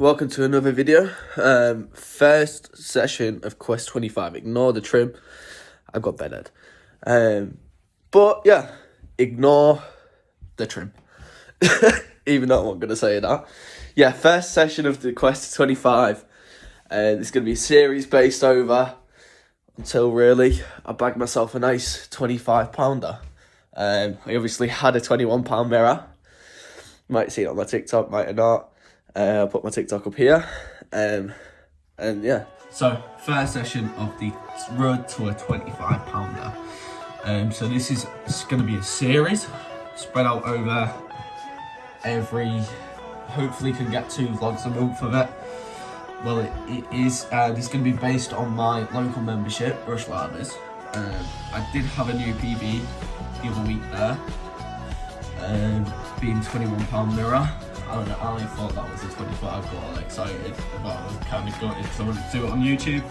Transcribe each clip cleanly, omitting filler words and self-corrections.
welcome to another video. First session of Quest 25. Ignore the trim. I've got bedhead. But yeah, ignore the trim. Even though I'm going to say that. Yeah, first session of the Quest 25. It's going to be a series based over until really I bag myself a nice 25 pounder. I obviously had a 21 pound mirror. You might see it on my TikTok, might or not. I'll put my TikTok up here. And yeah. So, first session of the road to a 25 pounder. So this is going to be a series spread out over hopefully can get 2 vlogs a month of it. Well, it is, it's going to be based on my local membership, Rush Larders. I did have a new PB the other week there, being 21 pound mirror. I don't know, I only thought that was a 25, got all excited about it, kind of gutted because I wanted to do it on YouTube.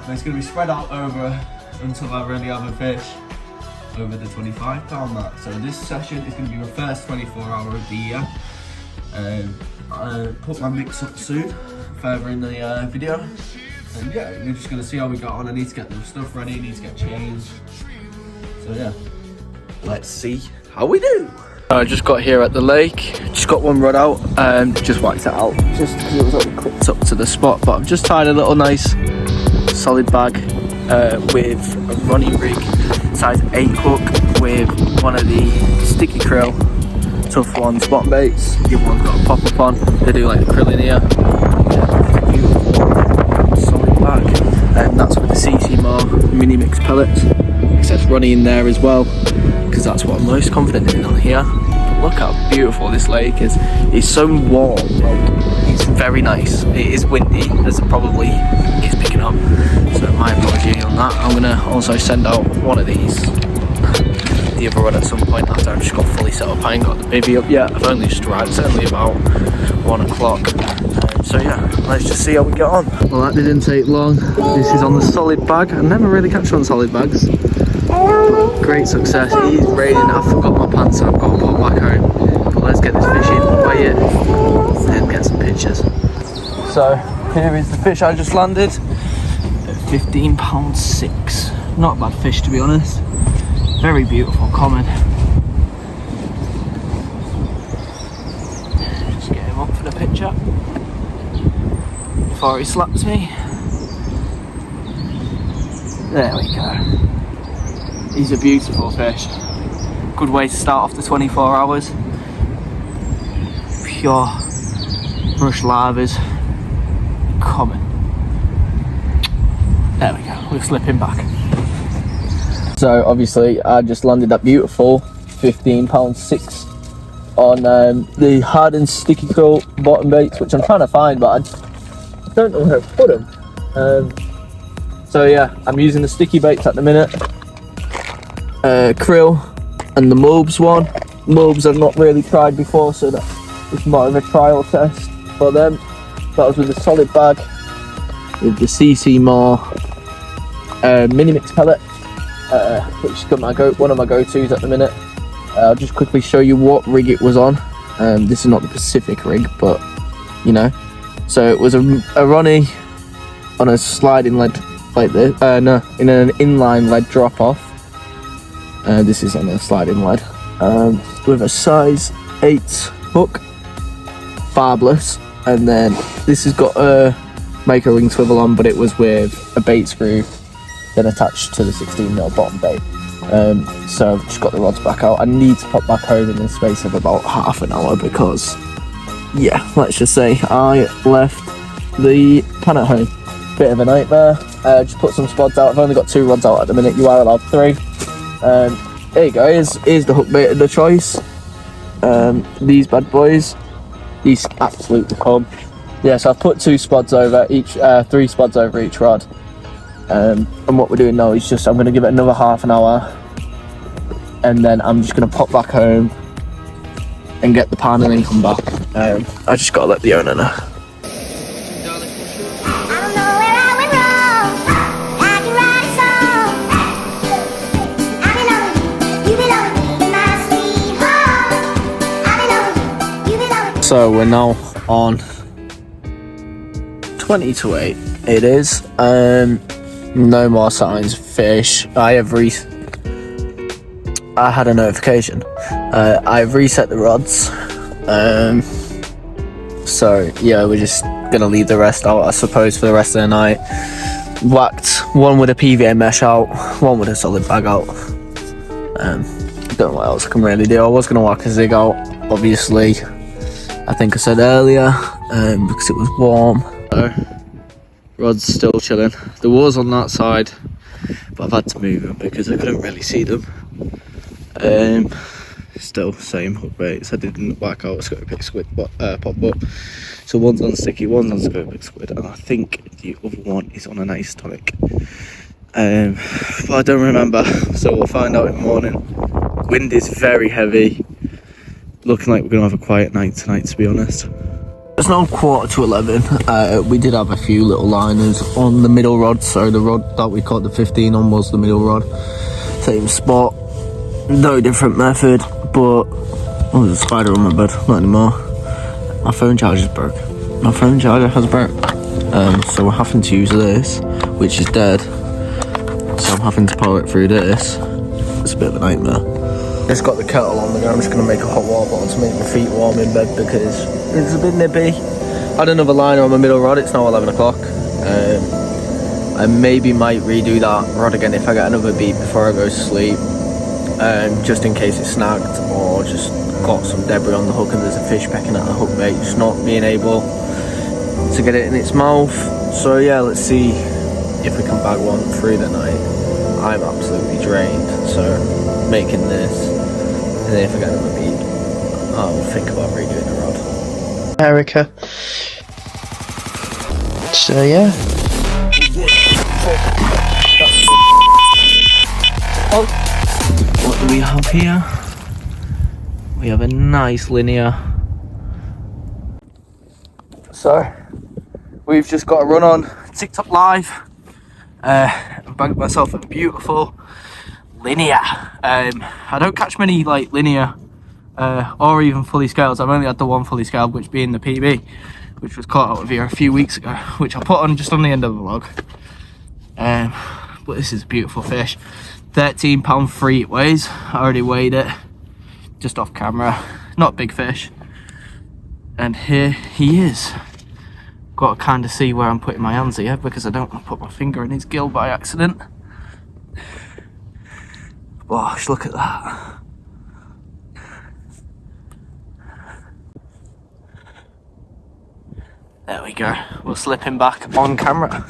But it's going to be spread out over until I really have a fish over the 25 pound mark. So this session is going to be the first 24 hour of the year. I'll put my mix up soon, further in the video. And yeah, we're just going to see how we got on. I need to get the stuff ready, I need to get changed. So yeah, let's see how we do. I just got here at the lake, just got one rod out, just whacked it out, just because it was like clipped up to the spot. But I've just tied a little nice solid bag with a Ronnie rig, size 8 hook with one of the sticky krill, tough ones, bottom baits. The other one's got a pop up on, they do like the krill in here. Yeah, beautiful solid bag, and that's with the CC Mar mini mix pellets. It says Ronnie in there as well, because that's what I'm most confident in on here. Look how beautiful this lake is. It's so warm, it's very nice. It is windy, as it probably is picking up, so my apology on that. I'm gonna also send out one of these, the other one, at some point after I've just got fully set up. I ain't got the bivvy up yet, I've only just arrived, it's only about 1 o'clock. So yeah, let's just see how we get on. Well, that didn't take long. This is on the solid bag. I never really catch on solid bags. But great success. It is raining. I forgot my pants, so I've got to put back home. But let's get this fish in, weigh it, and get some pictures. So here is the fish I just landed at 15 pounds 6. Not a bad fish, to be honest. Very beautiful, common. Just get him up for the picture before he slaps me. There we go. He's a beautiful fish. Good way to start off the 24 hours. Pure Rush Larders. Common. There we go, we'll slip him back. So obviously I just landed that beautiful 15 pound 6 on the hardened sticky krill bottom baits, which I'm trying to find, but I don't know where to put them. So yeah, I'm using the sticky baits at the minute. Krill and the Mulbs one. Mulbs I've not really tried before, so that was more of a trial test for them. That was with a solid bag with the CC Mar mini mix pellet, which is one of my go-tos at the minute. I'll just quickly show you what rig it was on. This is not the Pacific rig, but you know. So it was a Ronnie on a sliding lead like this. No, in an inline lead drop off. This is on a sliding lead with a size 8 hook, barbless, and then this has got a micro ring swivel on, but it was with a bait screw then attached to the 16mm bottom bait. So I've just got the rods back out. I need to pop back home in the space of about half an hour because, yeah, let's just say I left the pan at home. Bit of a nightmare. Just put some spods out. I've only got 2 rods out at the minute. You are allowed 3. There you go. Here's the hook bait of the choice. These bad boys. These absolutely come. Yeah, so I've put 2 spods over each, 3 spods over each rod. And what we're doing now is just, I'm going to give it another half an hour, and then I'm just going to pop back home and get the pan and then come back. I just got to let the owner know. So we're now on 20 to 8 it is. No more signs of fish. I had a notification. I've reset the rods. So yeah, we're just gonna leave the rest out, I suppose, for the rest of the night. Whacked one with a PVA mesh out, one with a solid bag out. Don't know what else I can really do. I was gonna whack a zig out, obviously. I think I said earlier, because it was warm. So, rod's still chilling. The was on that side, but I've had to move them because I couldn't really see them. Still same hook baits. I didn't whack out a Scopex squid pop up. So one's on sticky, one's on Scopex squid, and I think the other one is on a nice tonic. But I don't remember, so we'll find out in the morning. Wind is very heavy. Looking like we're gonna have a quiet night tonight, to be honest. It's now 11:15. We did have a few little liners on the middle rod, so the rod that we caught the 15 on was the middle rod. Same spot, no different method, but oh, there's a spider on my bed. Not anymore. My phone charger's broke. My phone charger has broke. So we're having to use this, which is dead. So I'm having to power it through this. It's a bit of a nightmare. Just got the kettle on the go. I'm just going to make a hot water bottle to make my feet warm in bed because it's a bit nippy. I had another liner on my middle rod. It's now 11 o'clock. I maybe might redo that rod again if I get another beat before I go to sleep. Just in case it's snagged or just got some debris on the hook and there's a fish pecking at the hook bait, just not being able to get it in its mouth. So yeah, let's see if we can bag one through the night. I'm absolutely drained, so making this, and then if I get another beat, I'll think about redoing the rod. Erica. So yeah. What do we have here? We have a nice linear. So we've just got a run on TikTok live. I bagged myself a beautiful linear. I don't catch many like linear or even fully scaled. I've only had the one fully scaled, which being the PB, which was caught out of here a few weeks ago, which I put on just on the end of the vlog. But this is a beautiful fish. 13 pound 3 it weighs. I already weighed it just off camera. Not a big fish. And here he is. Got to kind of see where I'm putting my hands here because I don't want to put my finger in his gill by accident. Gosh, look at that. There we go. We'll slip him back on camera.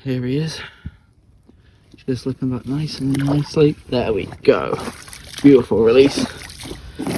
Here he is. Just slipping back nice and nicely. There we go. Beautiful release.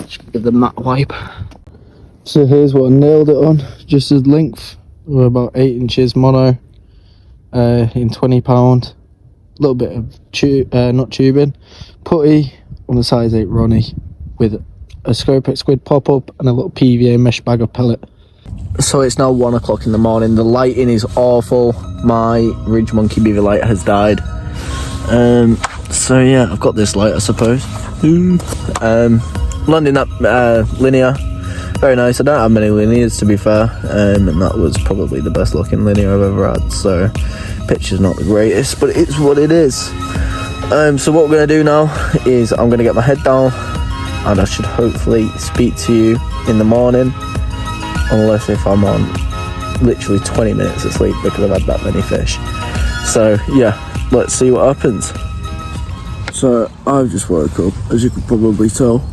Just give the mat wipe. So here's what I nailed it on. Just his length. We're about 8 inches mono. In 20 pound. A little bit of not tubing. Putty on a size 8 Ronnie with a Scopex squid pop up and a little PVA mesh bag of pellet. So it's now 1 o'clock in the morning. The lighting is awful. My Ridge Monkey Beaver light has died. So yeah, I've got this light, I suppose. Landing that linear. Very nice. I don't have many linears, to be fair, and that was probably the best looking linear I've ever had, so picture's not the greatest, but it's what it is. So what we're going to do now is I'm going to get my head down and I should hopefully speak to you in the morning, unless if I'm on literally 20 minutes of sleep because I've had that many fish. So yeah, let's see what happens. So I've just woke up, as you could probably tell.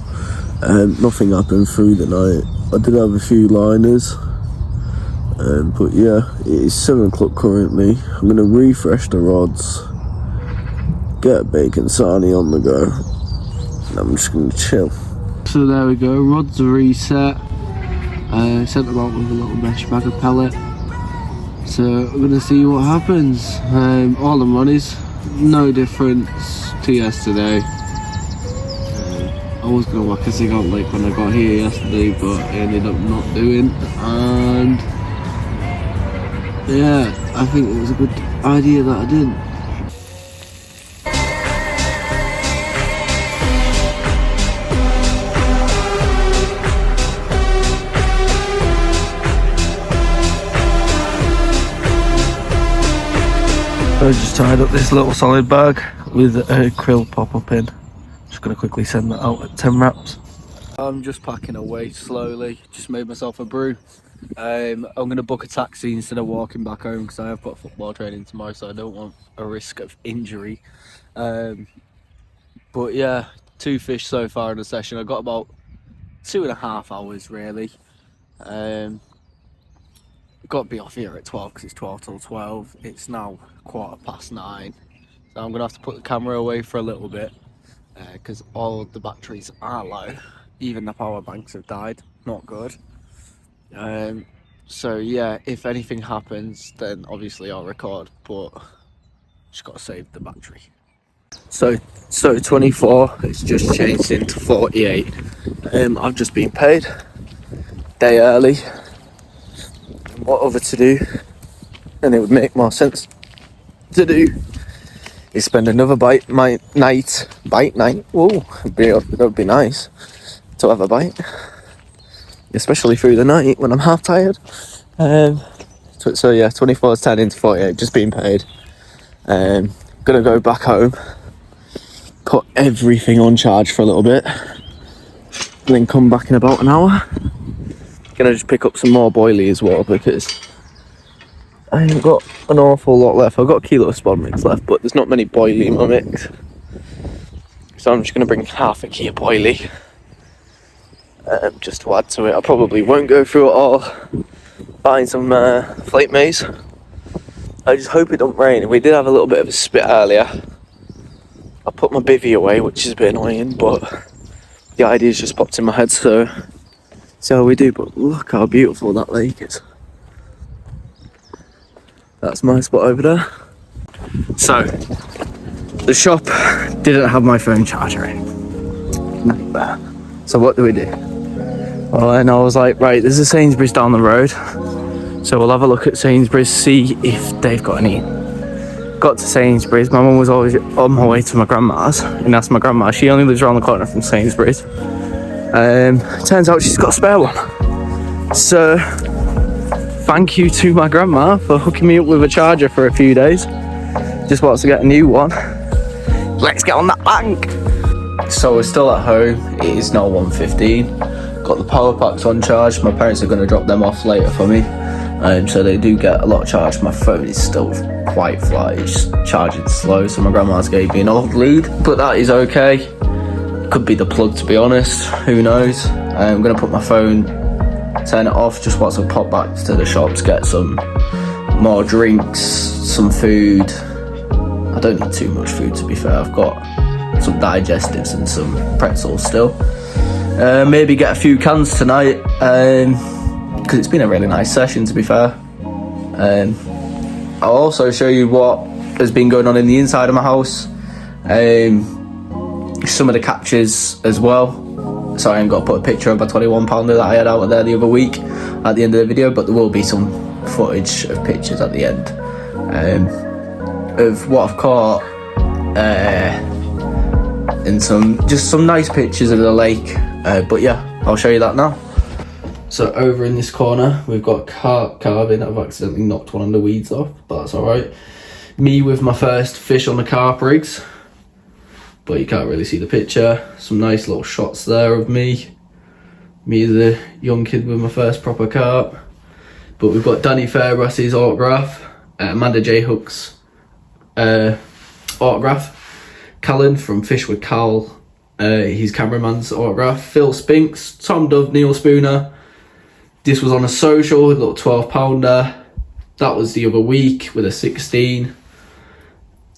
Nothing happened through the night. I did have a few liners, but yeah, it is 7 o'clock currently. I'm going to refresh the rods, get a bacon sarnie on the go, and I'm just going to chill. So there we go, rods are reset. Sent them out with a little mesh bag of pellet. So we're going to see what happens. All the money's no difference to yesterday. I was going to whack a zig out like when I got here yesterday, but I ended up not doing, and yeah, I think it was a good idea that I didn't. I just tied up this little solid bag with a krill pop-up in. Just gonna quickly send that out at 10 wraps. I'm just packing away slowly, just made myself a brew. I'm gonna book a taxi instead of walking back home because I have got football training tomorrow, so I don't want a risk of injury. But yeah, 2 fish so far in the session. I've got about 2.5 hours really. Got to be off here at 12 because it's 12 till 12. It's now 9:15, so I'm gonna have to put the camera away for a little bit because all of the batteries are low. Even the power banks have died. Not good. So yeah, if anything happens, then obviously I'll record, but just got to save the battery. So 24, it's just changed into 48. I've just been paid day early. What other to do, and it would make more sense to do, is spend another bite night. Whoa, that would be nice to have a bite, especially through the night when I'm half tired. So yeah, 24 is turning into 48, just been paid. Gonna go back home, put everything on charge for a little bit, and then come back in about an hour. Gonna just pick up some more boilie as well because I ain't got an awful lot left. I've got a kilo of spod mix left, but there's not many boilie in my mix, so I'm just gonna bring half a key of boilie just to add to it. I probably won't go through it all buying some flake maize. I just hope it don't rain. We did have a little bit of a spit earlier. I put my bivvy away, which is a bit annoying, but the idea's just popped in my head, so see how we do. But look how beautiful that lake is. That's my spot over there. So the shop didn't have my phone charger in. Nightmare. So what do we do? Well, and I was like, right, there's a Sainsbury's down the road, so we'll have a look at Sainsbury's, see if they've got any. Got to Sainsbury's. My mum was always on my way to my grandma's, and asked my grandma. She only lives around the corner from Sainsbury's. Turns out she's got a spare one. So thank you to my grandma for hooking me up with a charger for a few days. Just wants to get a new one. Let's get on that bank. So we're still at home. It is now 1:15. Got the power packs on charge. My parents are going to drop them off later for me. So they do get a lot of charge. My phone is still quite flat. It's charging slow. So my grandma's gave me an old lead, but that is okay. Could be the plug, to be honest, who knows. I'm going to put my phone, turn it off just whilst I pop back to the shops, get some more drinks, some food. I don't need too much food, to be fair. I've got some digestives and some pretzels still. Maybe get a few cans tonight, because it's been a really nice session, to be fair. I'll also show you what has been going on in the inside of my house. Some of the captures as well. Sorry, I ain't got to put a picture of my 21 pounder that I had out there the other week at the end of the video, but there will be some footage of pictures at the end of what I've caught, and some nice pictures of the lake. But yeah, I'll show you that now. So over in this corner, we've got carving. I've accidentally knocked one of the weeds off, but that's all right. Me with my first fish on the carp rigs, but you can't really see the picture. Some nice little shots there of me as a young kid with my first proper carp. But we've got Danny Fairbrass's autograph, Amanda J. Hook's autograph, Callan from Fish with Cal, his cameraman's autograph, Phil Spinks, Tom Dove, Neil Spooner. This was on a social, a little 12 pounder. That was the other week with a 16.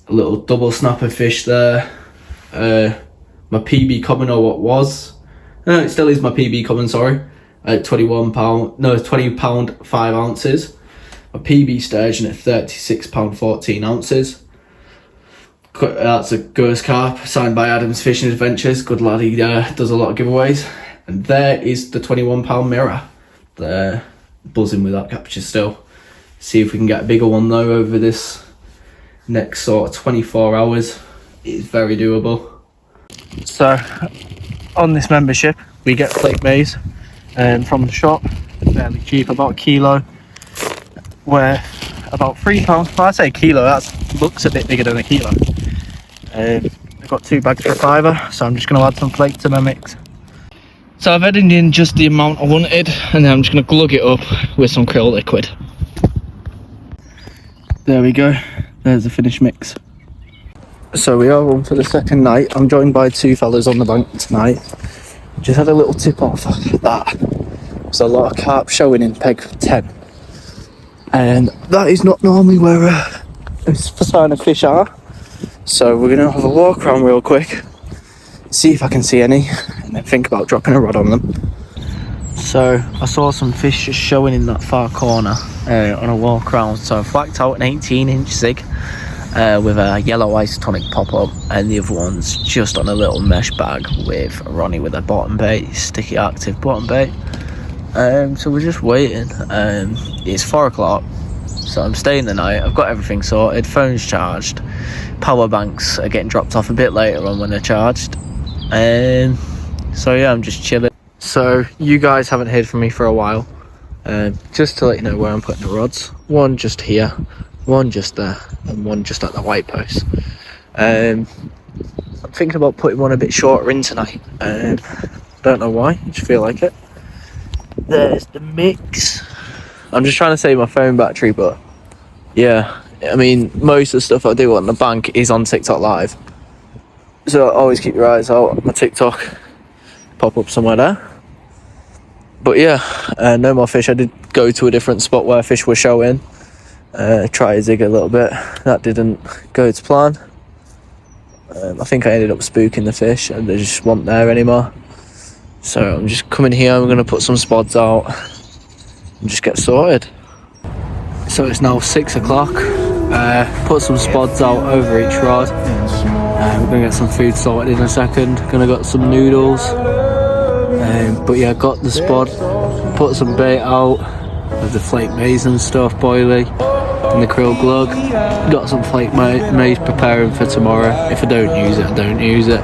A little double snapper fish there. My PB common, or what was. No, it still is my PB common, sorry. At 20 pound 5 ounces. My PB sturgeon at 36 pound 14 ounces. That's a Gers carp signed by Adams Fishing Adventures. Good lad, he does a lot of giveaways. And there is the 21 pound mirror. There, buzzing with that capture still. See if we can get a bigger one though over this next sort of 24 hours. It is very doable. So on this membership we get flake maize from the shop, fairly cheap, about a kilo, where about £3. Well, I say a kilo, that looks a bit bigger than a kilo. I've got 2 bags for £5, so I'm just going to add some flake to my mix. So I've added in just the amount I wanted, and then I'm just going to glug it up with some krill liquid. There we go, there's the finished mix. So we are on for the second night. I'm joined by 2 fellas on the bank tonight. Just had a little tip off that there's a lot of carp showing in peg 10. And that is not normally where Fasana fish are. So we're going to have a walk around real quick, see if I can see any, and then think about dropping a rod on them. So I saw some fish just showing in that far corner on a walk around. So I've whacked out an 18-inch zig with a yellow isotonic pop-up, and the other one's just on a little mesh bag with Ronnie with a bottom bait, sticky active bottom bait. So we're just waiting. It's 4 o'clock, so I'm staying the night. I've got everything sorted, phone's charged, power banks are getting dropped off a bit later on when they're charged. So yeah, I'm just chilling. So you guys haven't heard from me for a while. Just to let you know where I'm putting the rods. One just here, one just there, and one just at the white post. I'm thinking about putting one a bit shorter in tonight. Don't know why, I just feel like it. There's the mix. I'm just trying to save my phone battery, but yeah, I mean, most of the stuff I do on the bank is on TikTok Live, so always keep your eyes out. My TikTok pop up somewhere there. But yeah, no more fish. I did go to a different spot where fish were showing, try to zig a little bit. That didn't go to plan. I think I ended up spooking the fish and they just weren't there anymore. So I'm just coming here, I'm going to put some spods out and just get sorted. So it's now 6 o'clock, put some spods out over each rod. We're going to get some food sorted in a second, going to got some noodles. But yeah, got the spod, put some bait out with the flake maize and stuff, boilie, and the krill glug. Got some flake maize preparing for tomorrow. If I don't use it, I don't use it.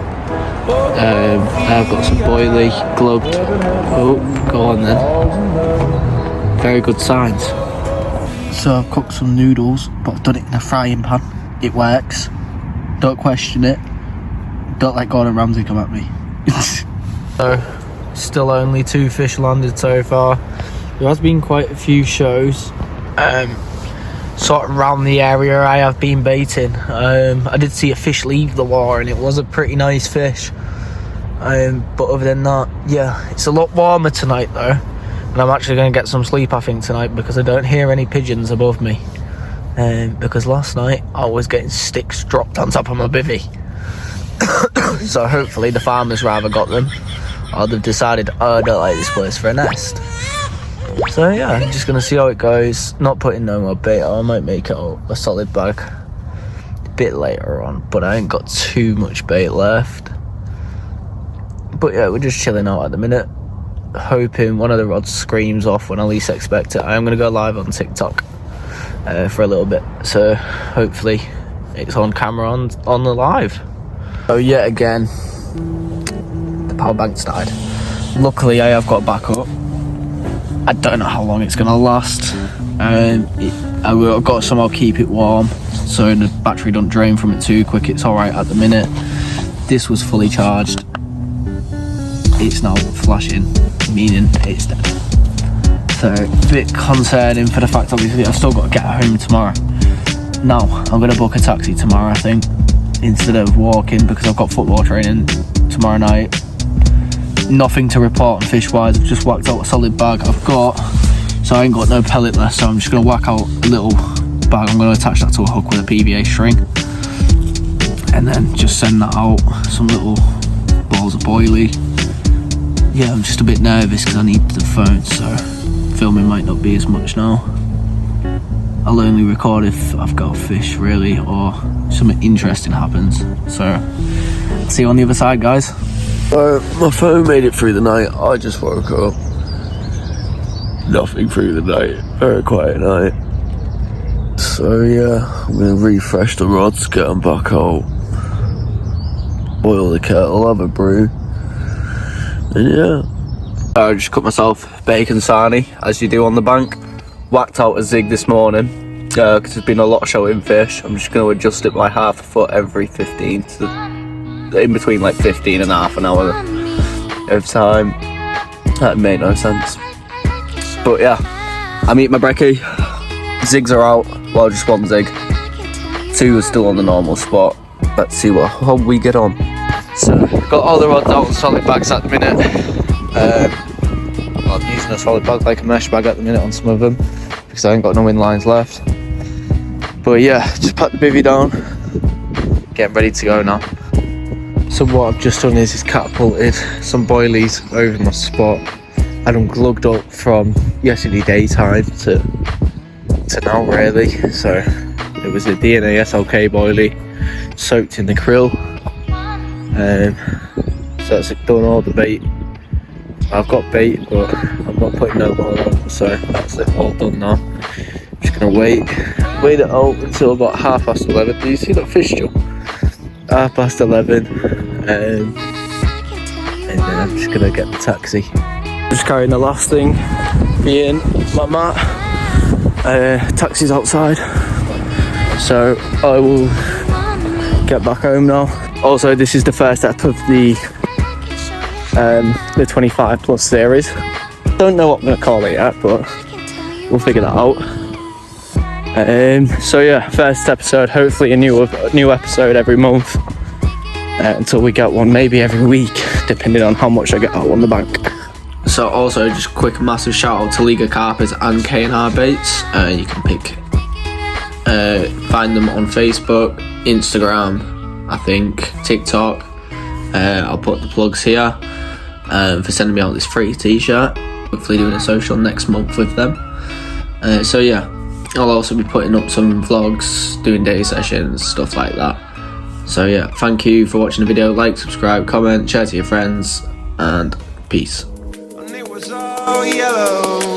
I've got some boilie glugged. Oh, go on then. Very good signs. So I've cooked some noodles, but I've done it in a frying pan. It works. Don't question it. Don't let Gordon Ramsay come at me. So, still only 2 fish landed so far. There has been quite a few shows. Sort of around the area I have been baiting. I did see a fish leave the water and it was a pretty nice fish. But other than that, yeah, it's a lot warmer tonight though. And I'm actually going to get some sleep I think tonight because I don't hear any pigeons above me. Because last night I was getting sticks dropped on top of my bivvy. So hopefully the farmers rather got them, or they've decided, oh, I don't like this place for a nest. So yeah, I'm just gonna see how it goes. Not putting no more bait on. I might make it a solid bag a bit later on, but I ain't got too much bait left. But yeah, we're just chilling out at the minute, hoping one of the rods screams off when I least expect it. I am gonna go live on TikTok for a little bit, so hopefully it's on camera on the live. So yet again, the power bank's died. Luckily I have got backup. I don't know how long it's gonna last. I've got to somehow keep it warm so the battery don't drain from it too quick. It's alright at the minute. This was fully charged. It's now flashing, meaning it's dead. So a bit concerning for the fact obviously I've still got to get home tomorrow. Now I'm gonna book a taxi tomorrow I think, instead of walking, because I've got football training tomorrow night. Nothing to report on fish wise. I've just whacked out a solid bag I've got, so I ain't got no pellet left, so I'm just going to whack out a little bag. I'm going to attach that to a hook with a PVA string and then just send that out. Some little balls of boilie. Yeah, I'm just a bit nervous because I need the phone, so filming might not be as much now. I'll only record if I've got a fish really or something interesting happens. So see you on the other side, guys. My phone made it through the night. I just woke up. Nothing through the night. Very quiet night. So yeah, I'm going to refresh the rods, get them back out, boil the kettle, have a brew, and yeah. I just cut myself bacon sarnie, as you do on the bank. Whacked out a zig this morning. because there's been a lot of showing fish. I'm just going to adjust it by half a foot every 15 to in between like 15 and half an hour of time. That made no sense. But yeah, I'm eating my brekkie. Zigs are out, well, just one zig. 2 is still on the normal spot. Let's see how we get on. So, got all the rods out on solid bags at the minute. I'm using a solid bag, like a mesh bag at the minute on some of them, because I ain't got no inlines left. But yeah, just put the bivvy down, getting ready to go now. So what I've just done is catapulted some boilies over my spot. Had them glugged up from yesterday daytime to now really. So it was a DNA SLK boilie soaked in the krill. So that's done all the bait. I've got bait, but I'm not putting no more on, so that's it all done now. Just gonna wait it out until about 11:30. Do you see that fish jump? 11:30, and then I'm just gonna get the taxi. Just carrying the last thing, being my mat. Taxi's outside, so I will get back home now. Also, this is the first step of the 25 plus series. Don't know what I'm gonna call it yet, but we'll figure that out. So yeah, first episode, hopefully a new episode every month, until we get one, maybe every week, depending on how much I get out on the bank. So also, just a quick massive shout out to Liga Carpers and K&R Baits. You can find them on Facebook, Instagram, I think, TikTok. I'll put the plugs here for sending me out this free t-shirt. Hopefully doing a social next month with them. So yeah, I'll also be putting up some vlogs, doing day sessions, stuff like that. So yeah, thank you for watching the video. Like, subscribe, comment, share to your friends, and peace. And it was all yellow.